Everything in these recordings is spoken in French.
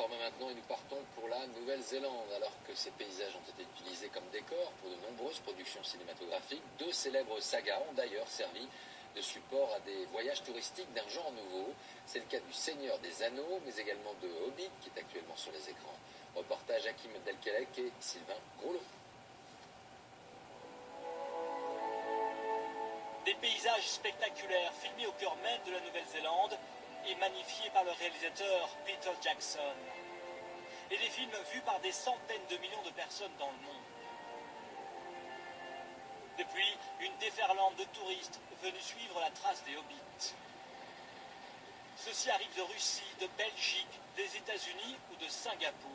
Maintenant et nous partons pour la Nouvelle-Zélande. Alors que ces paysages ont été utilisés comme décors pour de nombreuses productions cinématographiques, deux célèbres sagas ont d'ailleurs servi de support à des voyages touristiques d'un genre nouveau. C'est le cas du Seigneur des Anneaux, mais également de Hobbit, qui est actuellement sur les écrans. Reportage Hakim Abdelkelek et Sylvain Groslo. Des paysages spectaculaires filmés au cœur même de la Nouvelle-Zélande et magnifiés par le réalisateur Peter Jackson. Et des films vus par des centaines de millions de personnes dans le monde. Depuis, une déferlante de touristes venus suivre la trace des Hobbits. Ceux-ci arrivent de Russie, de Belgique, des États-Unis ou de Singapour.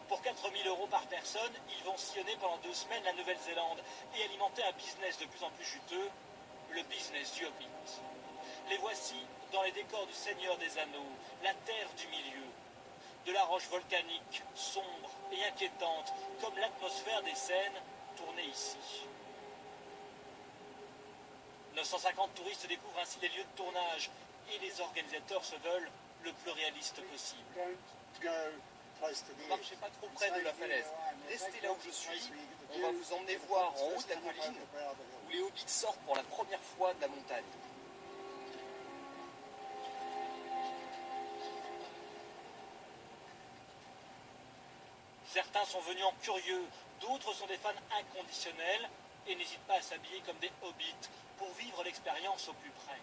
Pour 4 000 € par personne, ils vont sillonner pendant 2 semaines la Nouvelle-Zélande et alimenter un business de plus en plus juteux, le business du Hobbit. Les voici dans les décors du Seigneur des Anneaux, la terre du milieu. De la roche volcanique, sombre et inquiétante, comme l'atmosphère des scènes tournées ici. 950 touristes découvrent ainsi les lieux de tournage et les organisateurs se veulent le plus réaliste possible. Ne marchez pas trop près de la falaise. Restez là où je suis. On va vous emmener voir en haut de la colline où les hobbits sortent pour la première fois de la montagne. Certains sont venus en curieux, d'autres sont des fans inconditionnels et n'hésitent pas à s'habiller comme des hobbits pour vivre l'expérience au plus près.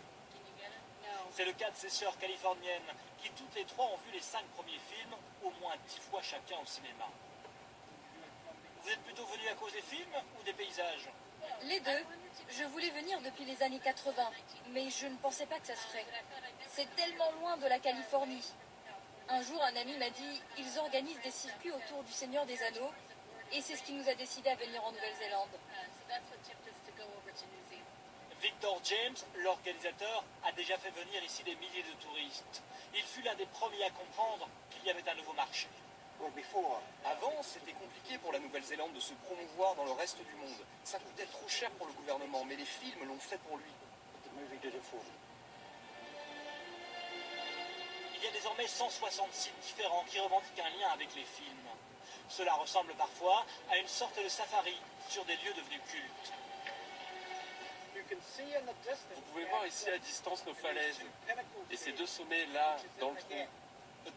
C'est le cas de ces sœurs californiennes qui toutes les trois ont vu les 5 premiers films au moins 10 fois chacun au cinéma. Vous êtes plutôt venus à cause des films ou des paysages? Les deux. Je voulais venir depuis les années 80, mais je ne pensais pas que ça se ferait. C'est tellement loin de la Californie. Un jour, un ami m'a dit « Ils organisent des circuits autour du Seigneur des Anneaux » et c'est ce qui nous a décidé à venir en Nouvelle-Zélande. Victor James, l'organisateur, a déjà fait venir ici des milliers de touristes. Il fut l'un des premiers à comprendre qu'il y avait un nouveau marché. Avant, c'était compliqué pour la Nouvelle-Zélande de se promouvoir dans le reste du monde. Ça coûtait trop cher pour le gouvernement, mais les films l'ont fait pour lui. Il y a désormais 160 sites différents qui revendiquent un lien avec les films. Cela ressemble parfois à une sorte de safari sur des lieux devenus cultes. Vous pouvez voir ici à distance nos falaises et ces 2 sommets là, dans le trou.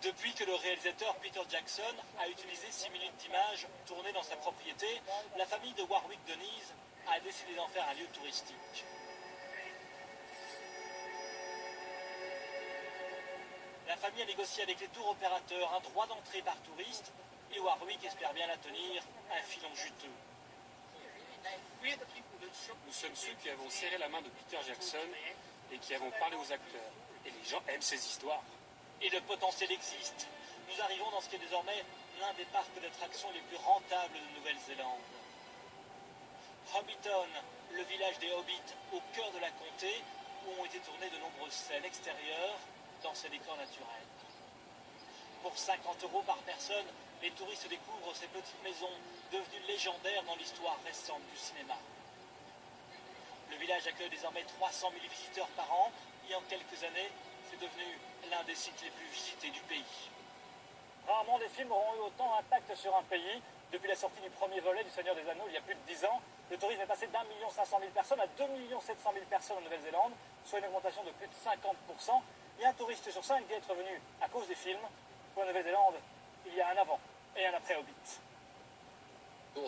Depuis que le réalisateur Peter Jackson a utilisé 6 minutes d'images tournées dans sa propriété, la famille de Warwick Denise a décidé d'en faire un lieu touristique. La famille a négocié avec les tours opérateurs un droit d'entrée par touriste et Warwick espère bien la tenir, un filon juteux. Nous sommes ceux qui avons serré la main de Peter Jackson et qui avons parlé aux acteurs. Et les gens aiment ces histoires. Et le potentiel existe. Nous arrivons dans ce qui est désormais l'un des parcs d'attractions les plus rentables de Nouvelle-Zélande. Hobbiton, le village des Hobbits au cœur de la comté, où ont été tournées de nombreuses scènes extérieures dans ces décors naturels. Pour 50 € par personne, les touristes découvrent ces petites maisons devenues légendaires dans l'histoire récente du cinéma. Le village accueille désormais 300 000 visiteurs par an et en quelques années, c'est devenu l'un des sites les plus visités du pays. Rarement des films auront eu autant d'impact sur un pays. Depuis la sortie du premier volet du Seigneur des Anneaux il y a plus de 10 ans, le tourisme est passé d'1 500 000 personnes à 2 700 000 personnes en Nouvelle-Zélande, soit une augmentation de plus de 50%. Et un touriste sur 5 dit être venu à cause des films. Pour la Nouvelle-Zélande, il y a un avant et un après Hobbit.